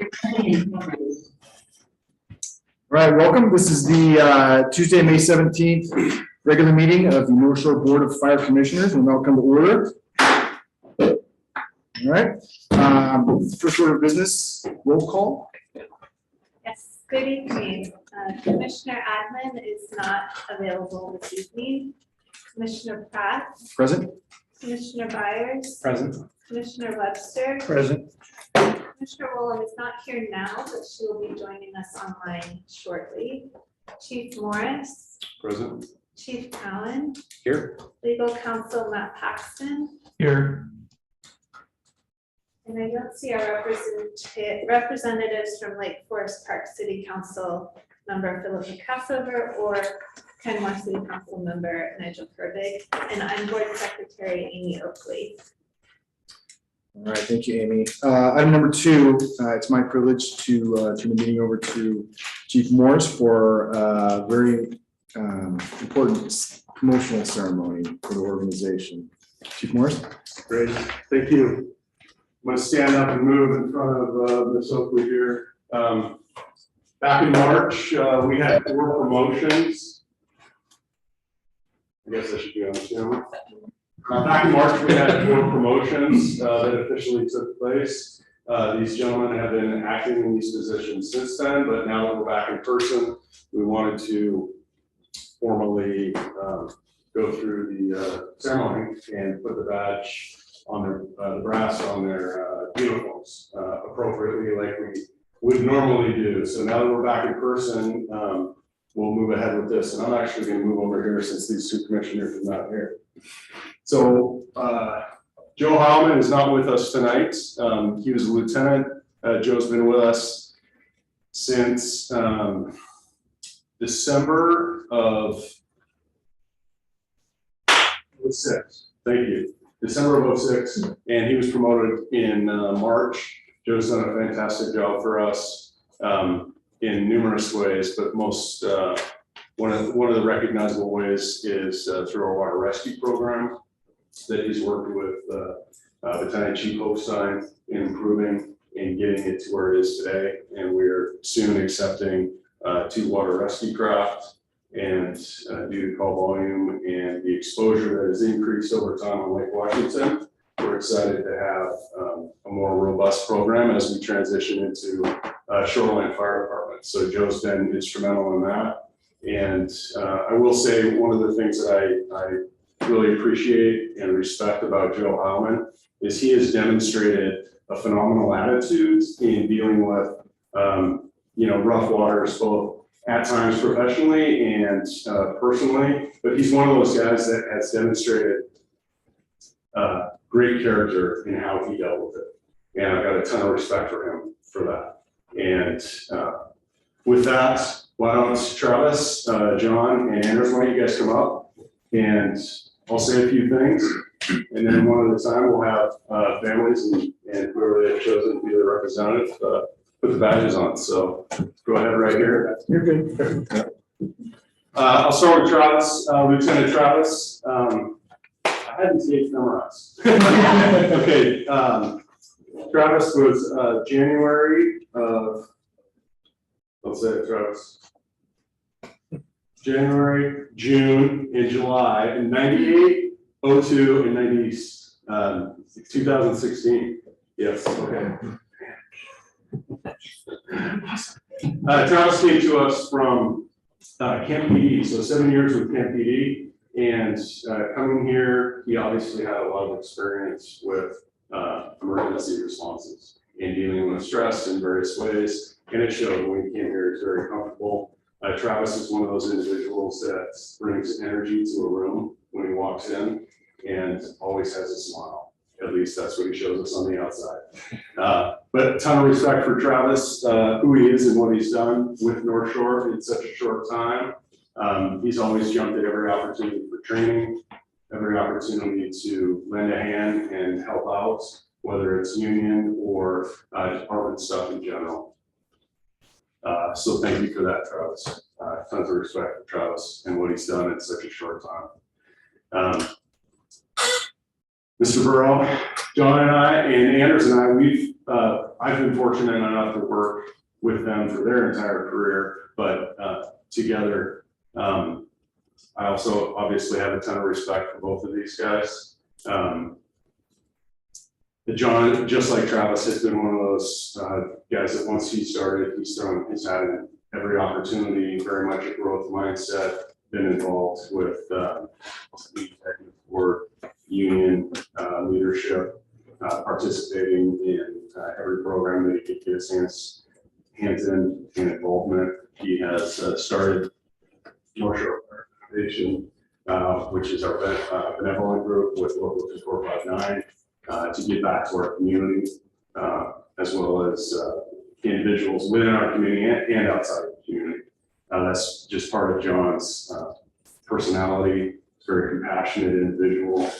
All right, welcome. This is the Tuesday, May 17th regular meeting of the North Shore Board of Fire Commissioners. We'll now come to order. All right. First order of business, roll call. Yes, good evening. Commissioner Admin is not available this evening. Commissioner Pratt, Present. Commissioner Byers, Present. Commissioner Webster, Present. Commissioner Woolham is not here now, but she will be joining us online shortly. Chief Morris, Present. Chief Cowan, Here. Legal Counsel Matt Paxton, Here. and I don't see our representatives from Lake Forest Park City Council member Philip Cassover or Kenmore City Council member Nigel Kerbig, and I'm Board Secretary Amy Oakley. All right, thank you, Amy. Item number 2, it's my privilege to turn the meeting over to Chief Morris for a very important promotional ceremony for the organization. Chief Morris. Great. Thank you. I'm going to stand up and move in front of Ms. Oakley here. Back in March, we had 4 promotions. I guess I should be on the camera. Back in March, we had 4 promotions that officially took place. These gentlemen have been acting in these positions since then, but now that we're back in person, we wanted to formally go through the ceremony and put the badge on their, the brass on their uniforms appropriately like we would normally do. So now that we're back in person, we'll move ahead with this. And I'm actually going to move over here since these 2 commissioners are not here. So Joe Heilman is not with us tonight. He was a lieutenant. Joe's been with us since December of 06. Thank you. December of 06, and he was promoted in March. Joe's done a fantastic job for us in numerous ways, but most one of the recognizable ways is through our water rescue program that he's worked with Lieutenant Chief Hochstein in improving and getting it to where it is today. And we're soon accepting 2 water rescue craft. And due to call volume and the exposure that has increased over time on Lake Washington, we're excited to have a more robust program as we transition into Shoreline Fire Department. So Joe's been instrumental in that. And I will say one of the things that I really appreciate and respect about Joe Heilman is he has demonstrated a phenomenal attitude in dealing with rough waters, both at times professionally and personally, but he's one of those guys that has demonstrated great character in how he dealt with it. And I've got a ton of respect for him for that. And with that, why don't Travis, John, and Anders, why don't you guys come up and I'll say a few things. And then one at a time, we'll have families and whoever they've chosen to be the representative put the badges on. So go ahead right here. You're good. I'll start with Travis, Lieutenant Travis. I had these dates memorized. Okay, Travis was January of, let's say it, Travis. January, June, and July in 98, 02, and 2016. Yes, okay. Travis came to us from Camp PD, so 7 years with Camp PD, and coming here, he obviously had a lot of experience with emergency responses and dealing with stress in various ways, and it showed when he came here. He's very comfortable. Travis is one of those individuals that brings energy to a room when he walks in and always has a smile. At least that's what he shows us on the outside. But a ton of respect for Travis, who he is and what he's done with North Shore in such a short time. He's always jumped at every opportunity for training, every opportunity to lend a hand and help out, whether it's union or department stuff in general. So thank you for that, Travis. Tons of respect for Travis and what he's done in such a short time. Mr. Burrow, John and I, and Anders and I, we've I've been fortunate enough to work with them for their entire career, but together, I also obviously have a ton of respect for both of these guys. John, just like Travis, has been one of those guys that once he started, he's had every opportunity, very much a growth mindset, been involved with the executive board, union leadership, participating in every program that he could get his hands in and involvement. He has started North Shore Foundation, which is our benevolent group with Local 2459, to give back to our community, as well as individuals within our community and outside of the community. That's just part of John's personality. He's a very compassionate individual,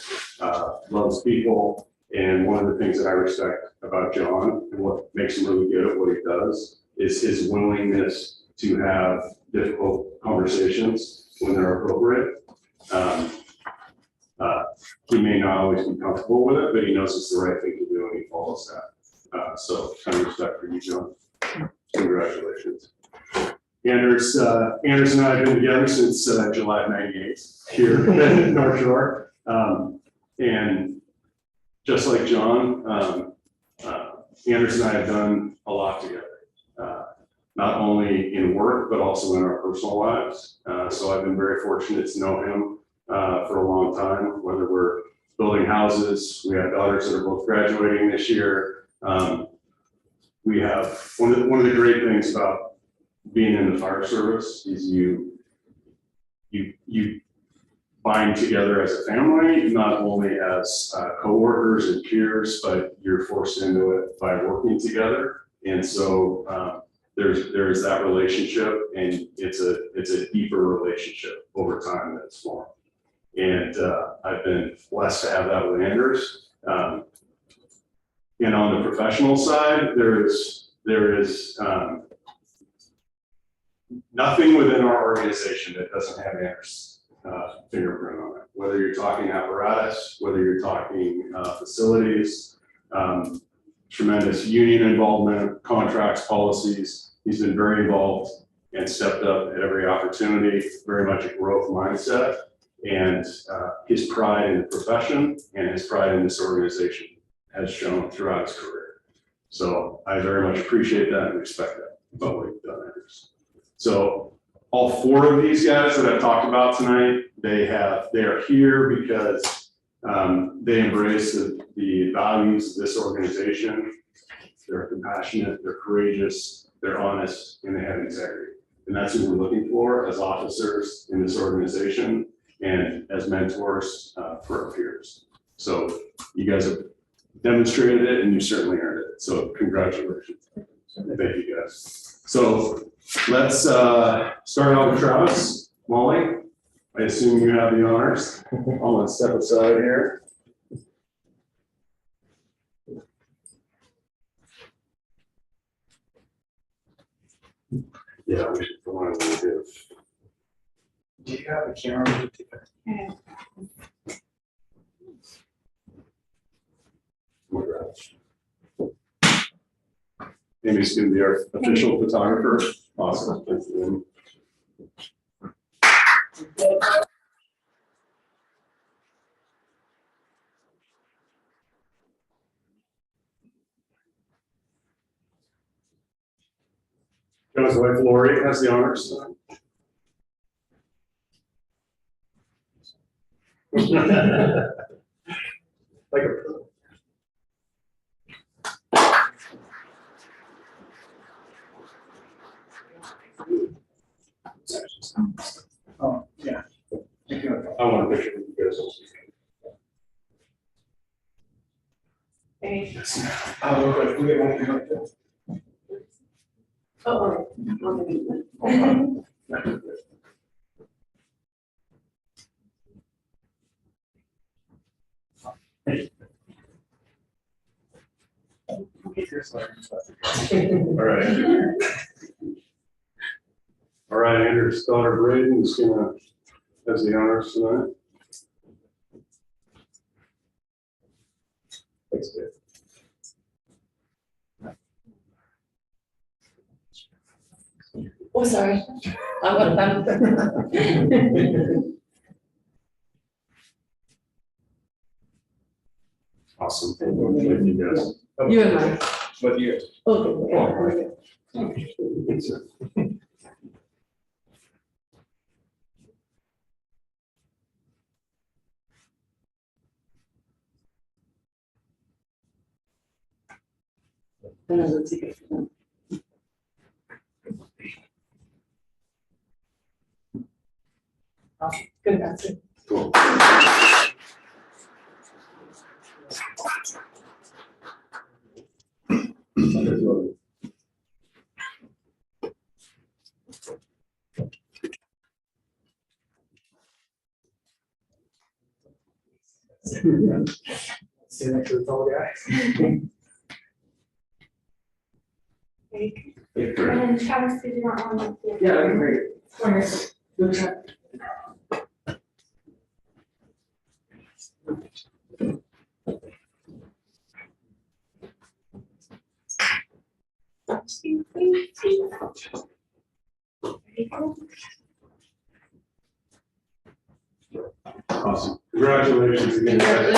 loves people. And one of the things that I respect about John and what makes him really good at what he does is his willingness to have difficult conversations when they're appropriate. He may not always be comfortable with it, but he knows it's the right thing to do and he follows that. So ton of respect for you, John. Congratulations. Anders and I have been together since July of '98 here in North Shore. And just like John, Anders and I have done a lot together, not only in work, but also in our personal lives. So I've been very fortunate to know him for a long time, whether we're building houses, we have daughters that are both graduating this year. We have one of the great things about being in the fire service is you bind together as a family, not only as coworkers and peers, but you're forced into it by working together. And so there's that relationship, and it's a deeper relationship over time that's formed. And I've been blessed to have that with Anders. And on the professional side, there is nothing within our organization that doesn't have Anders' fingerprint on it. Whether you're talking apparatus, whether you're talking facilities, tremendous union involvement, contracts, policies. He's been very involved and stepped up at every opportunity, very much a growth mindset, and his pride in the profession and his pride in this organization has shown throughout his career. So I very much appreciate that and respect that about what you've done, Anders. So all four of these guys that I've talked about tonight, they are here because they embrace the values of this organization. They're compassionate, they're courageous, they're honest, and they have integrity. And that's what we're looking for as officers in this organization and as mentors for our peers. So you guys have demonstrated it, and you certainly earned it. So congratulations. Thank you guys. So let's start out with Travis. Molly, I assume you have the honors. I'm gonna step aside here. Yeah, we should go on a little bit. Do you have a camera? Amy's gonna be our official photographer. Awesome. Thanks, Amy. John's wife Lori has the honors. Like a Oh, yeah. I want a picture of you guys. Thanks. Oh, okay. We get one like this. Oh. All right. All right, Andrew's daughter Braden is gonna has the honors tonight. Thanks, Dave. Oh, sorry. I'm Awesome. Thank you guys. You and I. But you. Okay. Awesome. Good answer. Cool. Stay next to the tall guy. Great. And then Travis, did you want one? Yeah, that'd be great. Okay. Good job. Awesome. Congratulations again. guys.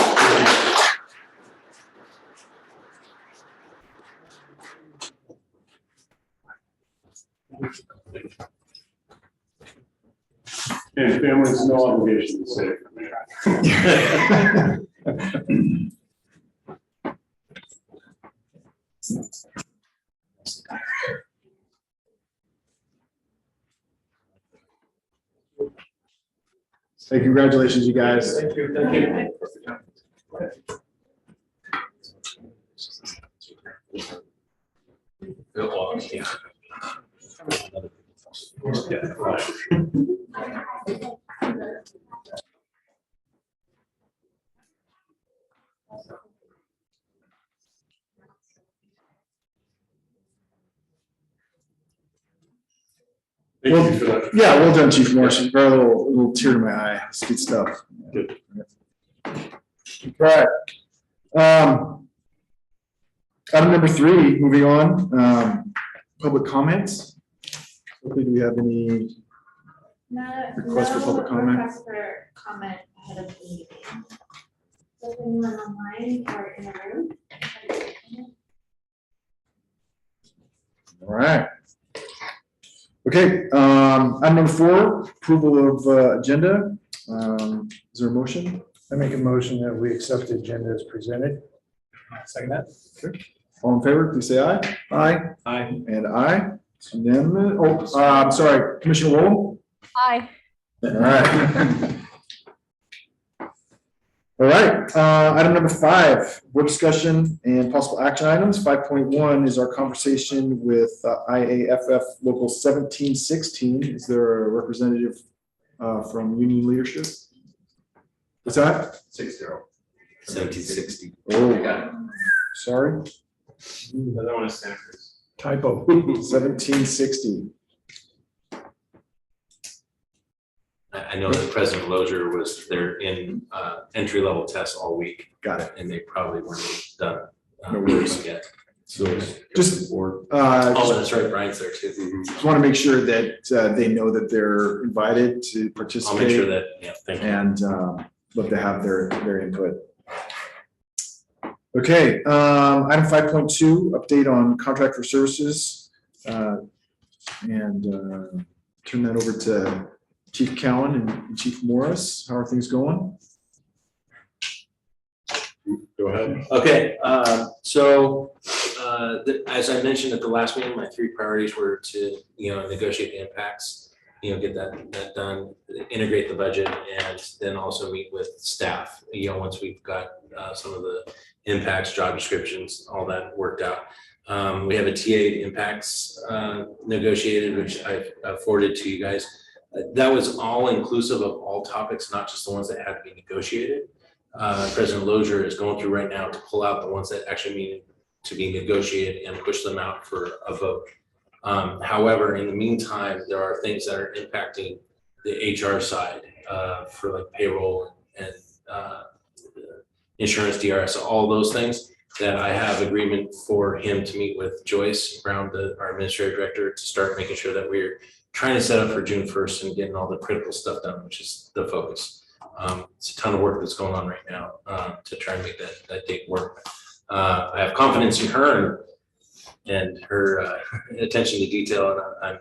And families, no obligation to say it. Hey, congratulations, you guys. Thank you. Thank you. Thank you for that. Yeah, well done, Chief Morris. You brought a little tear to my eye. It's good stuff. Good. Right. Item number 3, moving on, public comments. Hopefully, do we have any? Request for public comment? Request for comment ahead of the meeting. Does anyone online or in the room? All right. Okay, item number 4, approval of agenda. Is there a motion? I make a motion that we accept the agenda as presented. Second that. Okay. All in favor, please say aye. Aye. Aye. And aye. And then, I'm sorry, Commissioner Lowell? Aye. All right. All right, item number 5, board discussion and possible action items. 5.1 is our conversation with IAFF Local 1716. Is there a representative from union leadership? What's that? 1760. Oh, sorry. I don't want to stand for this. Typo. 1760. I know that President Lozier was there in entry-level tests all week, Got it. and they probably weren't done. No worries. Yet. So just, Oh, just that's right, Brian's there too. want to make sure that they know that they're invited to participate. I'll make sure that, yeah, thank you. And love to have their input. Okay, item 5.2, update on contract for services. And turn that over to Chief Cowan and Chief Morris. How are things going? Go ahead. Okay, so as I mentioned at the last meeting, my 3 priorities were to, negotiate the impacts, get that done, integrate the budget, and then also meet with staff, once we've got some of the impacts, job descriptions, all that worked out. We have a TA impacts negotiated, which I've forwarded to you guys. That was all inclusive of all topics, not just the ones that had to be negotiated. President Lozier is going through right now to pull out the ones that actually need to be negotiated and push them out for a vote. However, in the meantime, there are things that are impacting the HR side for like payroll and insurance, DRS, all those things. that I have agreement for him to meet with Joyce Brown, our administrative director, to start making sure that we're trying to set up for June 1st and getting all the critical stuff done, which is the focus. It's a ton of work that's going on right now to try and make that date work. I have confidence in her and her attention to detail, and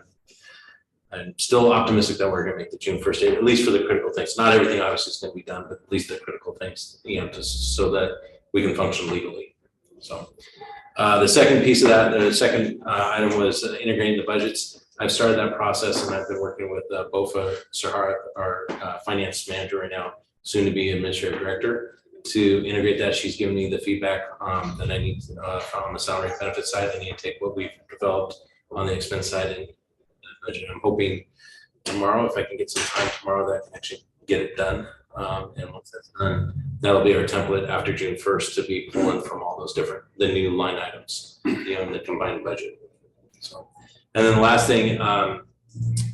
I'm still optimistic that we're going to make the June 1st date, at least for the critical things. Not everything obviously is going to be done, but at least the critical things, just so that we can function legally. So the second piece of that, the second item was integrating the budgets. I've started that process, and I've been working with Bofa Sahara, our finance manager right now, soon to be administrative director, to integrate that. She's given me the feedback that I need on the salary benefit side. I need to take what we've developed on the expense side and budget. I'm hoping tomorrow, if I can get some time tomorrow, that I can actually get it done. And once that's done, that'll be our template after June 1st to be pulling from all those the new line items, in the combined budget. So, and then the last thing,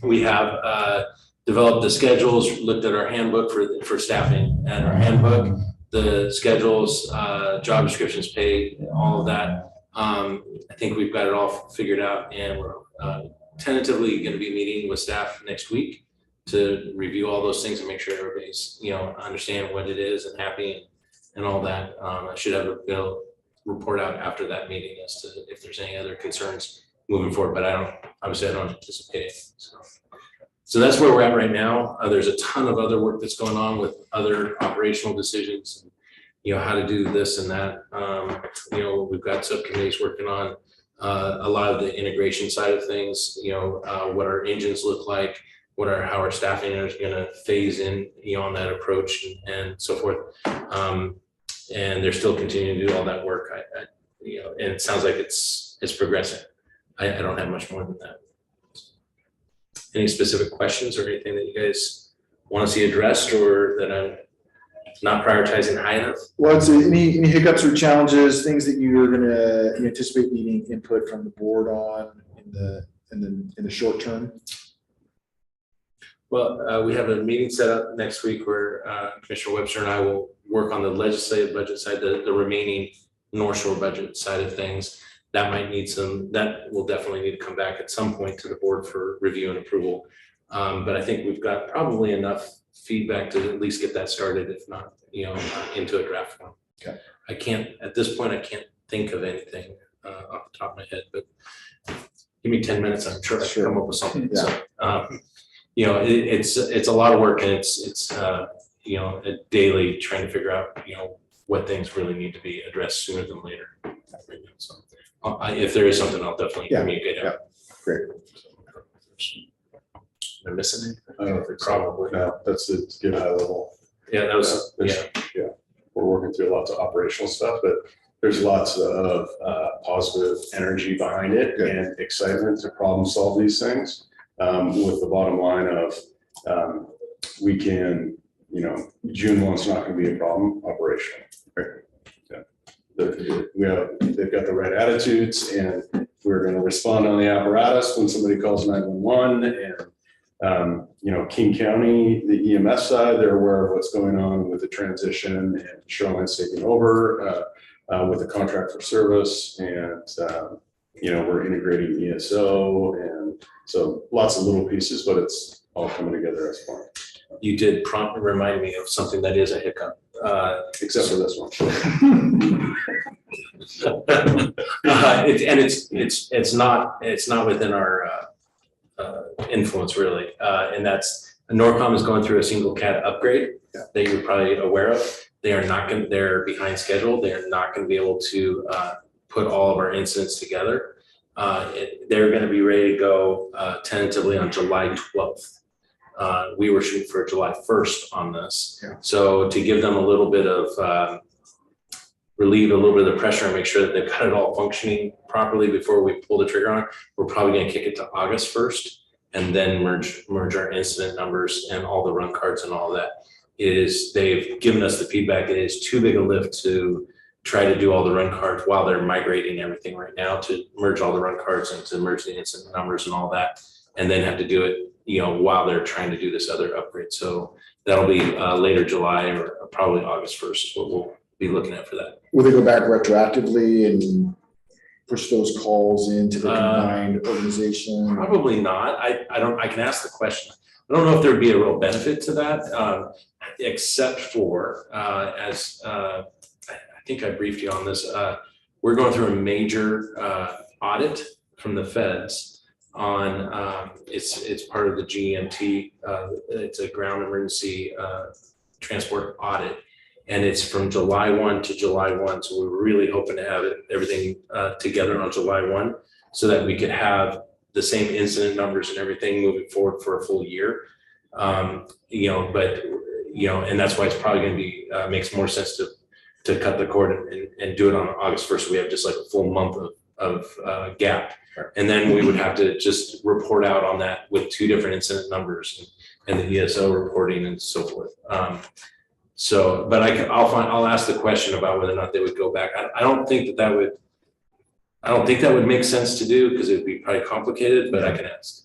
we have developed the schedules, looked at our handbook for staffing, and our handbook, the schedules, job descriptions, pay, all of that. I think we've got it all figured out, and we're tentatively going to be meeting with staff next week to review all those things and make sure everybody's, understand what it is and happy and all that. I should have a bill report out after that meeting as to if there's any other concerns moving forward, but I don't anticipate it. So that's where we're at right now. There's a ton of other work that's going on with other operational decisions, how to do this and that. We've got subcommittees working on a lot of the integration side of things, what our engines look like, how our staffing is going to phase in, on that approach and so forth. And they're still continuing to do all that work. And it sounds like it's progressing. I don't have much more than that. Any specific questions or anything that you guys want to see addressed or that I'm not prioritizing high enough? Well, it's any hiccups or challenges, things that you're gonna anticipate needing input from the board on in the short term? Well, we have a meeting set up next week where Commissioner Webster and I will work on the legislative budget side, the remaining North Shore budget side of things. That will definitely need to come back at some point to the board for review and approval. But I think we've got probably enough feedback to at least get that started, if not, into a draft form. Okay. At this point, I can't think of anything off the top of my head, but give me 10 minutes. I'm sure I can come up with something. Yeah. So, it's a lot of work, and it's daily trying to figure out, what things really need to be addressed sooner than later. So if there is something, I'll definitely communicate out. Great. Am I missing anything? I don't think so. Probably. No, that's it, to get high level. Yeah, that was, Yeah, we're working through lots of operational stuff, but there's lots of positive energy behind it and excitement to problem solve these things. With the bottom line of we can, June 1's not going to be a problem operationally. Right? Yeah. They've got the right attitudes, and we're going to respond on the apparatus when somebody calls 911. And King County, the EMS side, they're aware of what's going on with the transition and Shoreline's taking over with the contract for service, and we're integrating ESO, and so lots of little pieces, but it's all coming together as one. you did remind me of something that is a hiccup. Except for this one. It's not within our influence really, and that's Norcom is going through a single CAD upgrade that you're probably aware of. They're behind schedule. They're not going to be able to put all of our incidents together. They're going to be ready to go tentatively on July 12th. We were shooting for July 1st on this. Yeah. So to give them a little bit of relieve a little bit of the pressure and make sure that they've got it all functioning properly before we pull the trigger on it, we're probably going to kick it to August 1st and then merge our incident numbers and all the run cards and all that. They've given us the feedback. It is too big a lift to try to do all the run cards while they're migrating everything right now, to merge all the run cards and to merge the incident numbers and all that, and then have to do it, while they're trying to do this other upgrade. So that'll be later July or probably August 1st is what be looking at for that. Will they go back retroactively and push those calls into the combined organization? Probably not. I can ask the question. I don't know if there'd be a real benefit to that, except for, as I think I briefed you on this, we're going through a major audit from the feds on, it's part of the GMT, it's a ground emergency transport audit. And it's from July 1 to July 1. So we're really hoping to have everything together on July 1 so that we could have the same incident numbers and everything moving forward for a full year. And that's why it's probably going to be, makes more sense to cut the cord and do it on August 1st. So we have just like a full month of gap. And then we would have to just report out on that with 2 different incident numbers and the ESO reporting and so forth. But I'll ask the question about whether or not they would go back. I don't think that would make sense to do because it'd be probably complicated, but I can ask.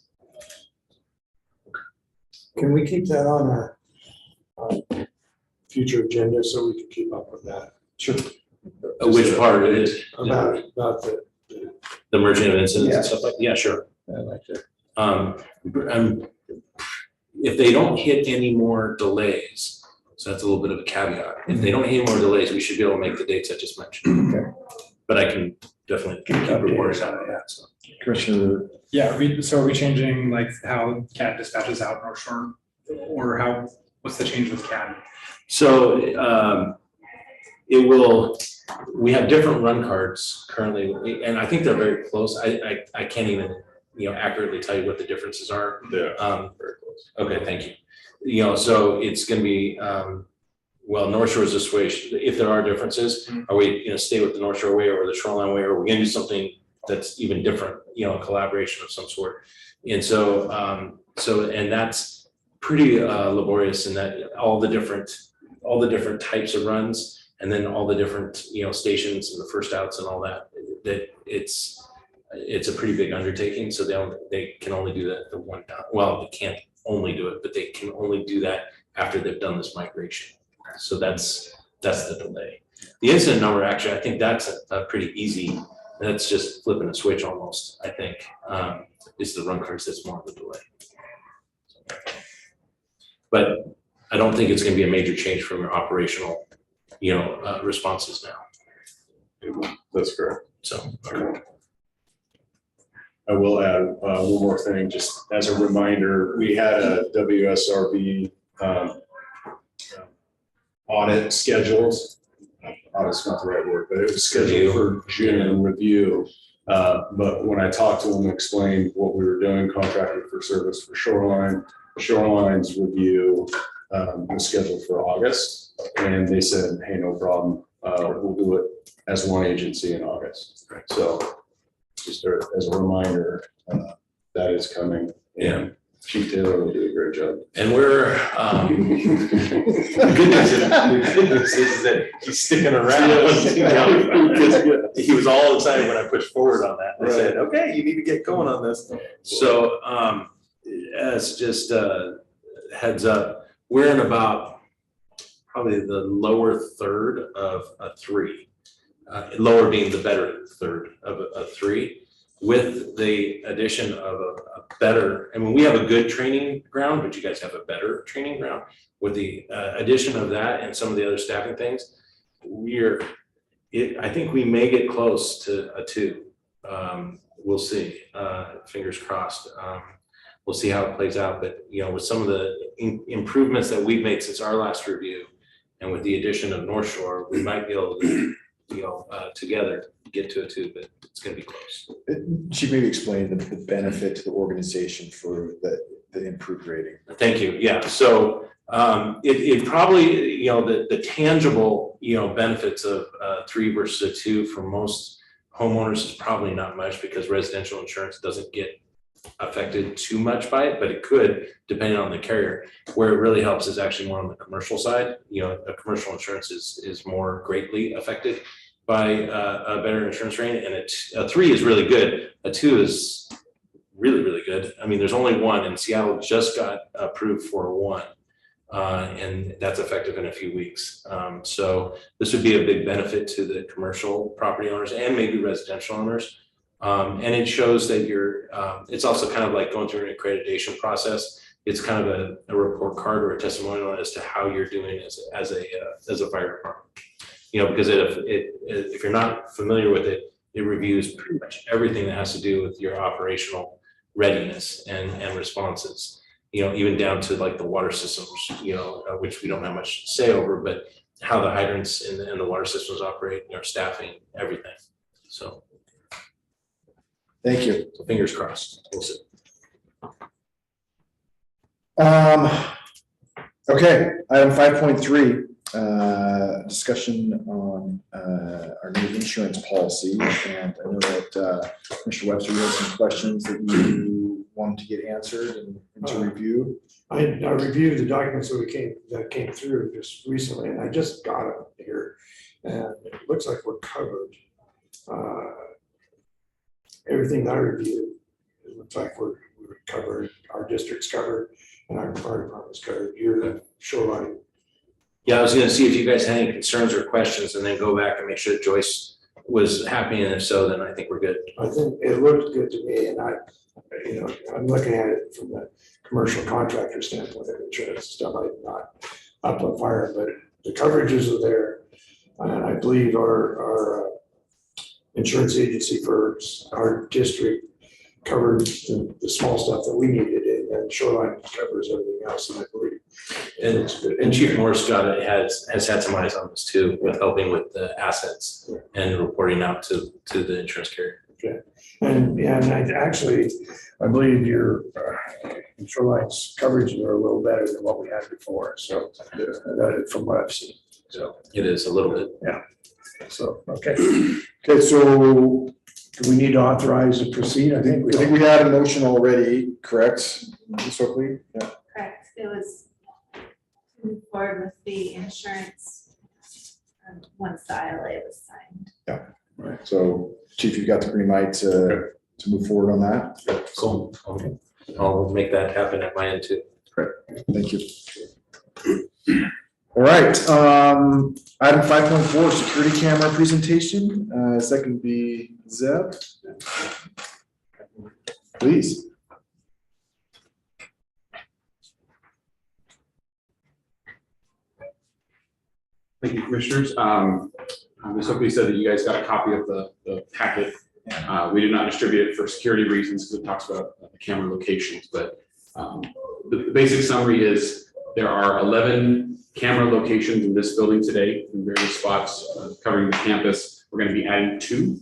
Can we keep that on our future agenda so we can keep up with that? Sure. Which part of it? About The merging of incidents and stuff like, yeah, sure. I like that. If they don't hit any more delays, so that's a little bit of a caveat. If they don't hit any more delays, we should be able to make the dates I just mentioned. Okay. But I can definitely keep reports out of that. So. Commissioner, Yeah, so are we changing like how CAD dispatches out North Shore? Or what's the change with CAD? So we have different run cards currently, and I think they're very close. I can't even, accurately tell you what the differences are. Yeah, very close. Okay, thank you. So it's going to be, North Shore is this way. If there are differences, are we, stay with the North Shore way or the Shoreline way, or we're going to do something that's even different, a collaboration of some sort. And so, and that's pretty laborious in that all the different types of runs, and then all the different, stations and the first outs and all that it's a pretty big undertaking. So they can only do that the one time. Well, they can't only do it, but they can only do that after they've done this migration. So that's the delay. The incident number, actually, I think that's a pretty easy. That's just flipping a switch almost, I think, is the run cards that's more of the delay. But I don't think it's going to be a major change from your operational, responses now. That's correct. So, I will add one more thing, just as a reminder, we had a WSRB audit scheduled. Audit's not the right word, but it was scheduled for June review. But when I talked to them, explained what we were doing, contracted for service for Shoreline. Shoreline's review was scheduled for August, and they said, hey, no problem. We'll do it as one agency in August. Right. So just as a reminder, that is coming. And Chief Taylor will do a great job. and we're, the good news is that he's sticking around. He was all excited when I pushed forward on that. I said, okay, you need to get going on this. So, as just heads up, we're in about probably the lower third of a 3, lower being the better third of a 3, with the addition of a better, I mean, we have a good training ground, but you guys have a better training ground. With the addition of that and some of the other staffing things, I think we may get close to a 2. We'll see, fingers crossed. We'll see how it plays out, but with some of the improvements that we've made since our last review, and with the addition of North Shore, we might be able to, together get to a 2, but it's going to be close. Chief, maybe explain the benefit to the organization for the improved rating. Thank you. Yeah. So it probably, the tangible, benefits of 3 versus a 2 for most homeowners is probably not much, because residential insurance doesn't get affected too much by it, but it could, depending on the carrier. Where it really helps is actually more on the commercial side. A commercial insurance is more greatly affected by a better insurance rating, and a 3 is really good. A 2 is really, really good. I mean, there's only 1, and Seattle just got approved for a 1. And that's effective in a few weeks. So this would be a big benefit to the commercial property owners and maybe residential owners. And it shows that it's also kind of like going through an accreditation process. It's kind of a report card or a testimonial as to how you're doing as a fire department. Because if you're not familiar with it, it reviews pretty much everything that has to do with your operational readiness and responses. Even down to like the water systems, which we don't have much say over, but how the hydrants and the water systems operate, staffing, everything. So. Thank you. So fingers crossed. We'll see. Okay, item 5.3, discussion on our new insurance policy. And I know that Mr. Webster, you had some questions that you wanted to get answered and to review. I reviewed the documents that came through just recently, and I just got them here, and it looks like we're covered. Everything that I reviewed, it looks like we're covered, our district's covered, and our fire department's covered. You're the shoreline. Yeah, I was gonna see if you guys had any concerns or questions and then go back and make sure that Joyce was happy, and if so, then I think we're good. I think it looked good to me, and I'm looking at it from the commercial contractor standpoint of insurance stuff. I'm not up on fire, but the coverages are there. And I believe our insurance agency for our district covered the small stuff that we needed, and shoreline covers everything else, and I believe. And Chief Morris has had some eyes on this too, with helping with the assets and reporting out to the insurance carrier. Okay. And I believe your shoreline's coverage are a little better than what we had before. So from what I've seen. So it is a little bit. Yeah. So, okay. Okay, so do we need to authorize to proceed? I think we had a motion already, correct? Ms. Oakley? Yeah. Correct. It was to move forward with the insurance once the ILA was signed. Right. So Chief, you've got the green light to move forward on that. Cool. Okay. I'll make that happen at my end too. Great. Thank you. All right. Item 5.4, security camera presentation. Second be Zeb. Please. Thank you, commissioners. Ms. Oakley said that you guys got a copy of the packet. We did not distribute it for security reasons because it talks about the camera locations, but the basic summary is there are 11 camera locations in this building today in various spots covering the campus. We're going to be adding 2,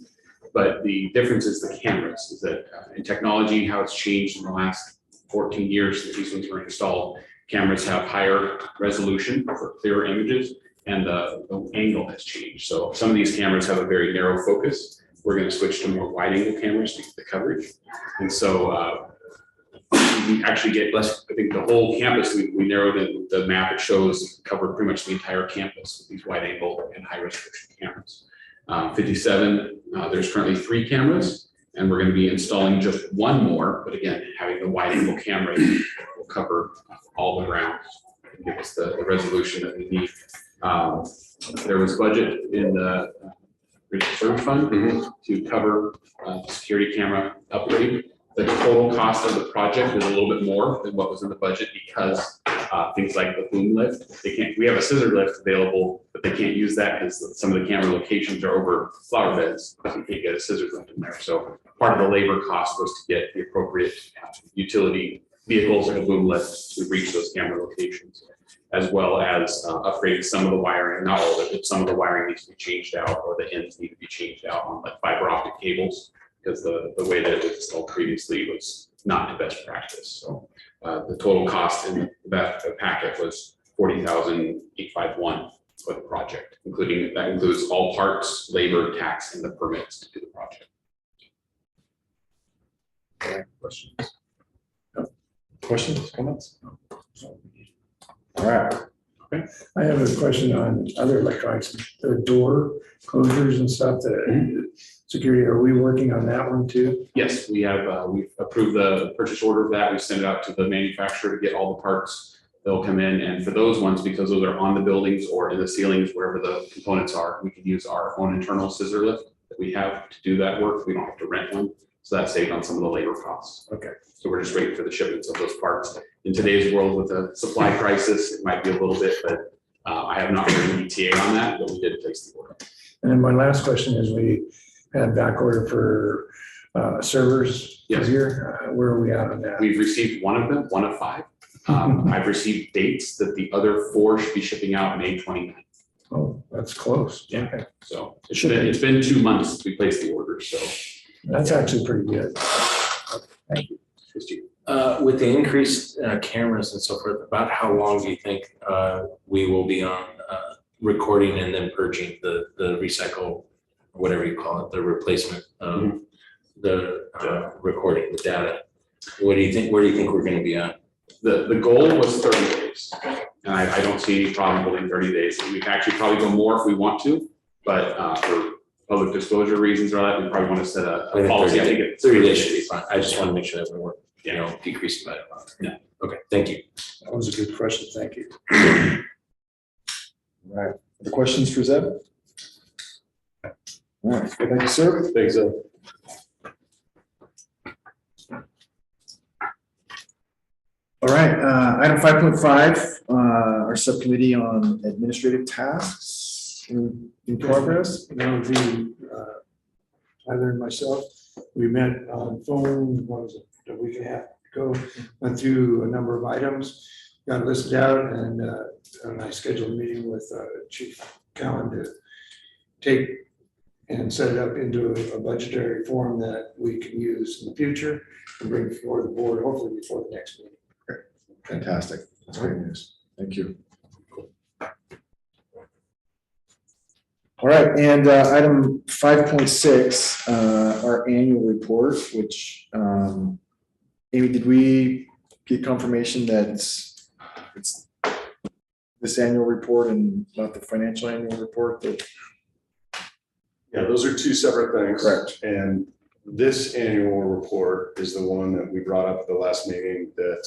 but the difference is the cameras. Is that in technology, how it's changed in the last 14 years that these ones were installed. Cameras have higher resolution for clearer images, and the angle has changed. So some of these cameras have a very narrow focus. We're going to switch to more wide angle cameras to get the coverage. And so we actually get less, I think the whole campus, we narrowed in the map. It shows covered pretty much the entire campus with these wide angle and high resolution cameras. 57, there's currently 3 cameras, and we're going to be installing just 1 more. But again, having the wide angle camera will cover all the ground and give us the resolution that we need. There was budget in the reserve fund to cover the security camera upgrade. The total cost of the project is a little bit more than what was in the budget because things like the boom lift, we have a scissor lift available, but they can't use that because some of the camera locations are over flower beds. So you can't get a scissor lift in there. So part of the labor cost was to get the appropriate utility vehicles and a boom lift to reach those camera locations, as well as upgrading some of the wiring, not all of it, but some of the wiring needs to be changed out, or the ends need to be changed out on like fiber optic cables, because the way that it was installed previously was not the best practice. So the total cost in that packet was $40,851 for the project, that includes all parts, labor, tax, and the permits to do the project. Okay. Questions? No. Questions, comments? All right. Okay. I have a question on other electronics, the door closures and stuff that security, are we working on that one too? Yes, we have, we've approved the purchase order of that. We sent it out to the manufacturer to get all the parts they'll come in, and for those ones, because those are on the buildings or in the ceilings, wherever the components are, we can use our own internal scissor lift that we have to do that work. We don't have to rent one, so that saved on some of the labor costs. Okay. So we're just waiting for the shipments of those parts. In today's world with a supply crisis, it might be a little bit, but I have not heard an ETA on that, but we did place the order. And then my last question is, we had back order for servers Yes. here. Where are we at on that? We've received one of them, one of 5. I've received dates that the other 4 should be shipping out May 29th. Oh, that's close. Yeah. Okay. So it's been 2 months since we placed the order, so. That's actually pretty good. Thank you. With the increased cameras and so forth, about how long do you think we will be on recording and then purging the recycle, whatever you call it, the replacement of the recording, the data? What do you think, where do you think we're gonna be on? The goal was 30 days, and I don't see any problem holding 30 days. We can actually probably go more if we want to, but for public disclosure reasons or that, we probably want to set a policy. I think it's 30 days should be fine. I just want to make sure that we're, decreasing by a month. Yeah. Okay, thank you. That was a good question. Thank you. All right, other questions for Zeb? All right, thank you, sir. Thanks, Zeb. All right, item 5.5, our subcommittee on administrative tasks in progress. That would be Tyler and myself. We met on phone, what was it, a week and a half ago, went through a number of items, got listed out, and I scheduled a meeting with Chief Cowan to take and set it up into a budgetary form that we can use in the future and bring before the board, hopefully before the next meeting. Fantastic, that's great news. Thank you. All right, and item 5.6, our annual report, which, Amy, did we get confirmation that it's this annual report and not the financial annual report that? Yeah, those are 2 separate things. Correct. And this annual report is the one that we brought up at the last meeting that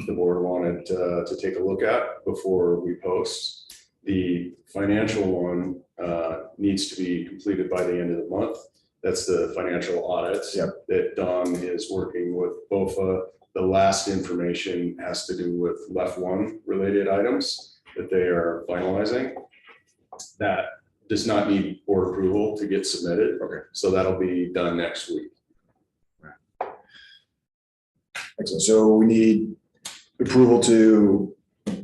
the board wanted to take a look at before we post. The financial one needs to be completed by the end of the month. That's the financial audits that Don is working with BOFA. The last information has to do with LEF 1 related items that they are finalizing. That does not need board approval to get submitted. Okay. So that'll be done next week. Excellent. So we need approval to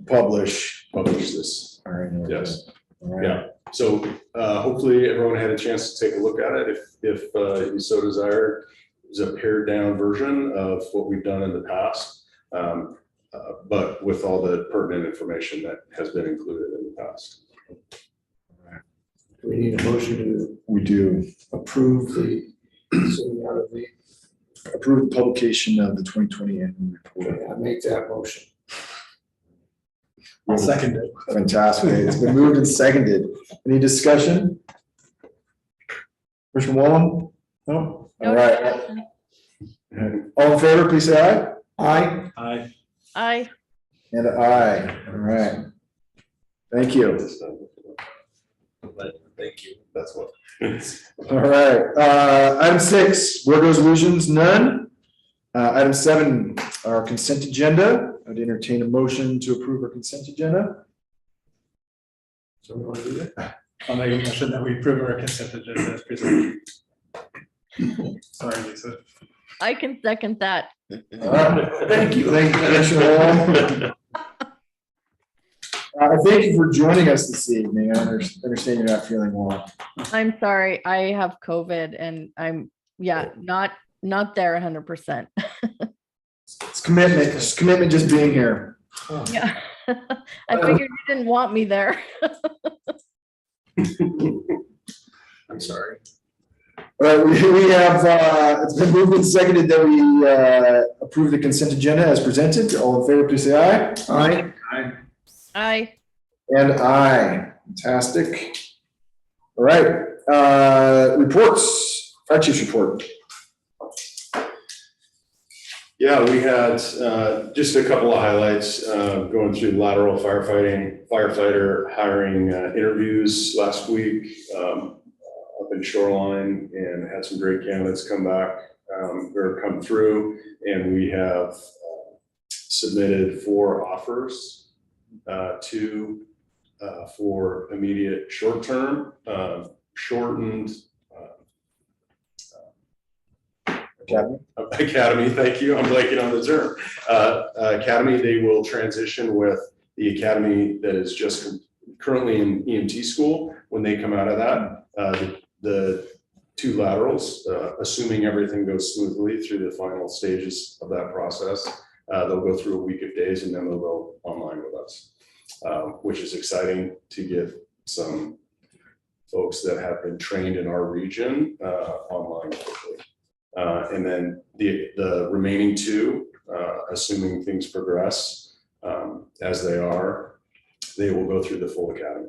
publish this. All right. Yes. All right. Yeah. So hopefully everyone had a chance to take a look at it. If you so desire, it's a pared down version of what we've done in the past, but with all the pertinent information that has been included in the past. We need a motion to We do approve the sending out of the, approve the publication of the 2020 annual report. I make that motion. I'll second it. Fantastic. It's been moved and seconded. Any discussion? Commissioner Wallen? No? All right. All in favor, please say aye. Aye. Aye. Aye. And aye. All right. Thank you. Thank you. That's what. All right. Item 6, board resolutions, none. Item 7, our consent agenda. I'd entertain a motion to approve our consent agenda. So we want to do that? I'll make a motion that we approve our consent agenda as presented. Sorry, Lisa. I can second that. Thank you, Commissioner Wall. Thank you for joining us this evening. I understand you're not feeling well. I'm sorry. I have COVID and I'm, not there 100%. It's commitment. It's commitment just being here. Yeah. I figured you didn't want me there. I'm sorry. All right, we have, it's been moved and seconded that we approve the consent agenda as presented. All in favor, please say aye. Aye. Aye. And aye. Fantastic. All right, reports, fire chief's report. Yeah, we had just a couple of highlights going through lateral firefighter hiring interviews last week up in Shoreline, and had some great candidates come back or come through, and we have submitted 4 offers, 2 for immediate short-term, shortened Academy, thank you. I'm blanking on the term. Academy, they will transition with the academy that is just currently in EMT school. When they come out of that, the 2 laterals, assuming everything goes smoothly through the final stages of that process, they'll go through a week of days and then they'll go online with us, which is exciting to get some folks that have been trained in our region online quickly. And then the remaining 2, assuming things progress as they are, they will go through the full academy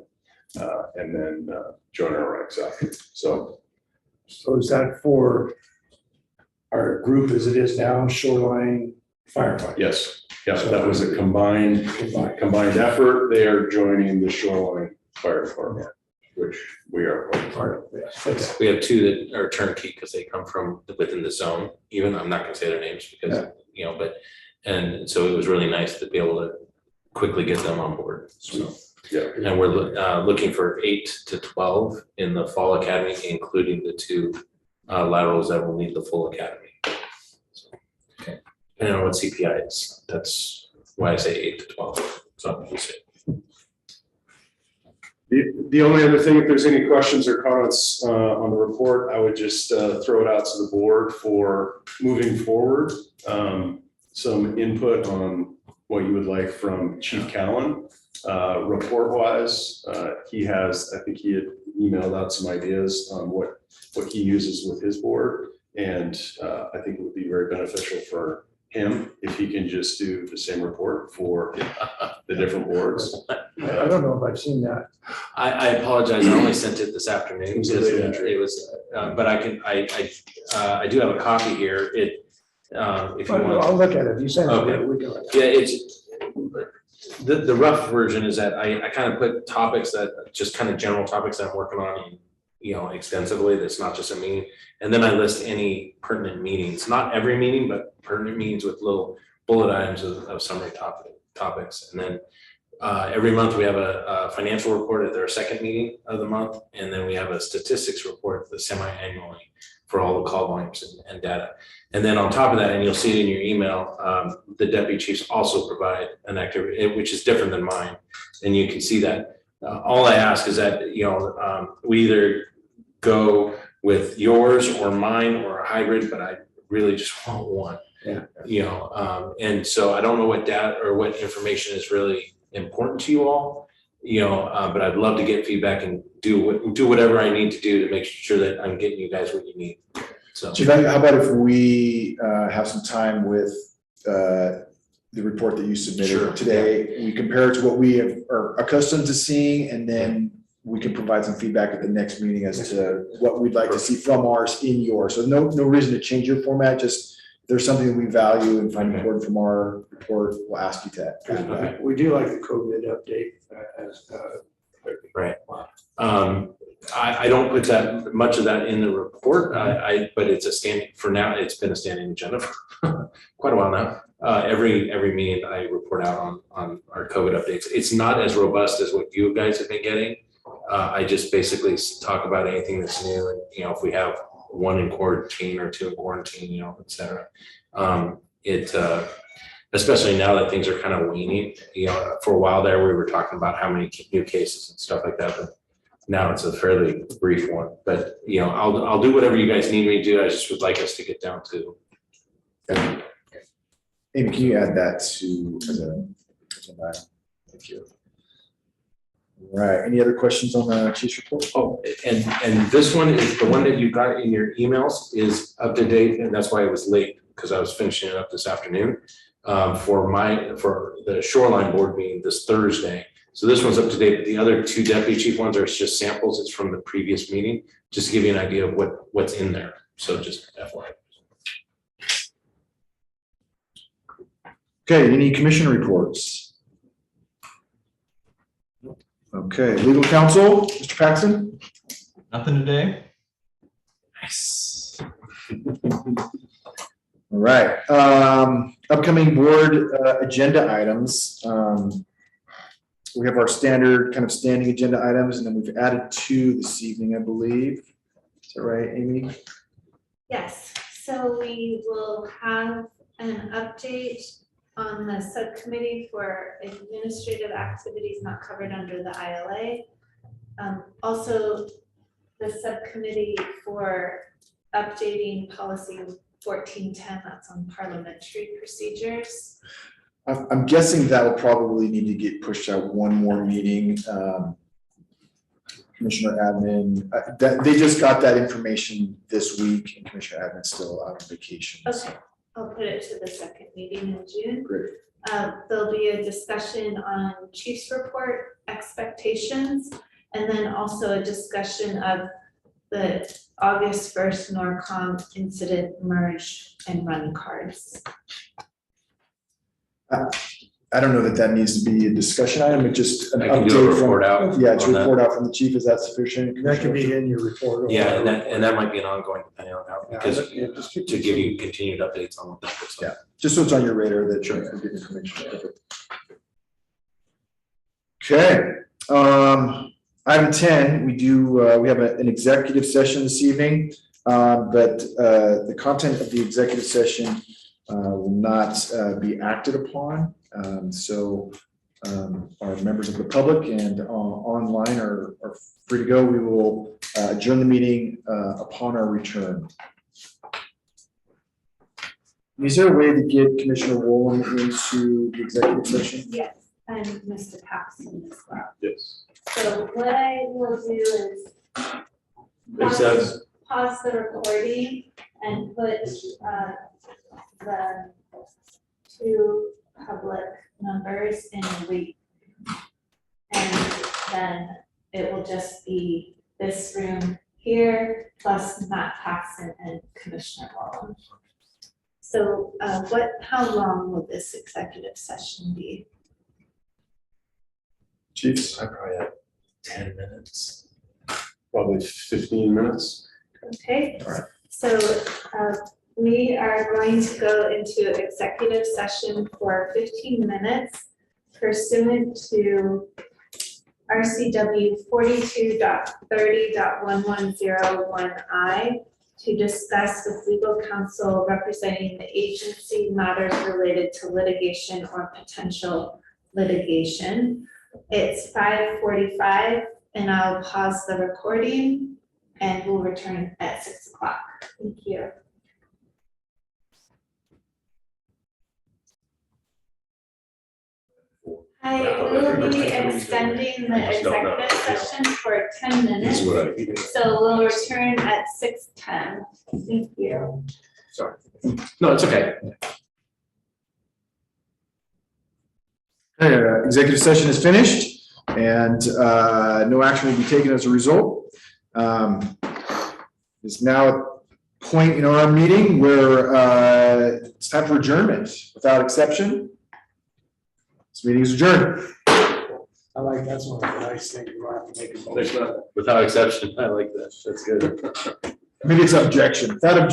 and then join our ranks after. So is that for our group as it is now, Shoreline Firefighter? yes, yeah, that was a combined effort. They are joining the Shoreline Fire Department, which we are part of. Okay. We have 2 that are turnkey because they come from within the zone. Even I'm not going to say their names because you know, but and so it was really nice to be able to quickly get them on board. So Yeah. and we're looking for 8 to 12 in the fall academy, including the 2 laterals that will need the full academy. So, okay, depending on what CPI is, that's why I say 8 to 12. So we'll see. The only other thing, if there's any questions or comments on the report, I would just throw it out to the board for moving forward. Some input on what you would like from Chief Callan. Report wise, he has, I think he had emailed out some ideas on what he uses with his board. And I think it would be very beneficial for him if he can just do the same report for the different boards. I don't know if I've seen that. I apologize. I only sent it this afternoon. It was a because late entry. It was, but I do have a copy here. If you want. I'll look at it. You send it. Okay. We can look at it. Yeah, it's, the rough version is that I kind of put topics that, just kind of general topics that I'm working on, you know, extensively, that's not just a meeting. And then I list any pertinent meetings, not every meeting, but pertinent meetings with little bullet items of summary topics. And then every month we have a financial report at their second meeting of the month. And then we have a statistics report, the semi-annually, for all the call volumes and data. And then on top of that, and you'll see it in your email, the deputy chiefs also provide an activity, which is different than mine. And you can see that. All I ask is that, you know, we either go with yours or mine or a hybrid, but I really just want one. Yeah. You know, and so I don't know what data or what information is really important to you all, you know, but I'd love to get feedback and do whatever I need to do to make sure that I'm getting you guys what you need. So Chief, how about if we have some time with the report that you Sure, submitted today? We compare it to what we are accustomed to seeing, and then we can provide some feedback at the next meeting as to what we'd like to see from ours in yours. So no reason to change your format, just if there's something that we value and find important from our report, we'll ask you to add that. We do like the COVID update as right. I don't put that much of that in the report. But it's a standing, for now, it's been a standing agenda for quite a while now. Every meeting I report out on our COVID updates. It's not as robust as what you guys have been getting. I just basically talk about anything that's new, and you know, if we have 1 in quarantine or 2 in quarantine, you know, et cetera. Especially now that things are kind of waning, you know, for a while there, we were talking about how many new cases and stuff like that, but now it's a fairly brief one. But, you know, I'll do whatever you guys need me to do. I just would like us to get down to. Amy, can you add that to as a item? Thank you. All right, any other questions on the chief's report? Oh, and this one is the one that you got in your emails is up to date, and that's why it was late, because I was finishing it up this afternoon for the Shoreline board meeting this Thursday. So this one's up to date, but the other 2 deputy chief ones are just samples. It's from the previous meeting, just to give you an idea of what's in there. So just FYI. Okay, any commission reports? Okay, legal counsel, Mr. Paxton? Nothing today? Nice. All right, upcoming board agenda items. We have our standard kind of standing agenda items, and then we've added 2 this evening, I believe. Is that right, Amy? Yes, so we will have an update on the subcommittee for administrative activities not covered under the ILA. Also, the subcommittee for updating policy 1410, that's on parliamentary procedures. I'm guessing that will probably need to get pushed out one more meeting. Commissioner Admin, they just got that information this week, and Commissioner Admin's still out on vacation. Okay, I'll put it to the second meeting in June. Great. There'll be a discussion on chief's report expectations, and then also a discussion of the August 1st NORCOM incident merge and run cards. I don't know that that needs to be a discussion item, but just an I can do a update from. report out Yeah, to on that. report out from the chief, is that sufficient? That can be in your report. or Yeah, whatever. and that might be an ongoing depending on how, Yeah, because yeah, just keep- to give you continued updates on what that looks like. Yeah. Just so it's on your radar that you're getting information. Okay, item 10, we have an executive session this evening, but the content of the executive session will not be acted upon. So our members of the public and online are free to go. We will adjourn the meeting upon our return. Is there a way to get Commissioner Wolin into the executive session? Yes, and Mr. Paxton as well. Yes. So what I will do is Makes sense. pause the recording and put the 2 public numbers in a week. And then it will just be this room here plus Matt Paxton and Commissioner Wallen. So how long will this executive session be? Chiefs? I probably have 10 minutes. Probably 15 minutes. Okay, All right. so we are going to go into executive session for 15 minutes pursuant to RCW 42.30.1101I to discuss with legal counsel representing the agency matters related to litigation or potential litigation. It's 5:45 and I'll pause the recording and we'll return at 6 o'clock. Thank you. I will be extending the executive session for 10 minutes, so we'll return at 6:10. Thank you. Sorry. No, it's okay. Okay, executive session is finished and no action will be taken as a result. It's now a point in our meeting where it's time for adjournment without exception. This meeting is adjourned. I like, that's one of the nice things, you don't have to make a motion. Without exception, I like that. That's good. Maybe it's objection. Without objection.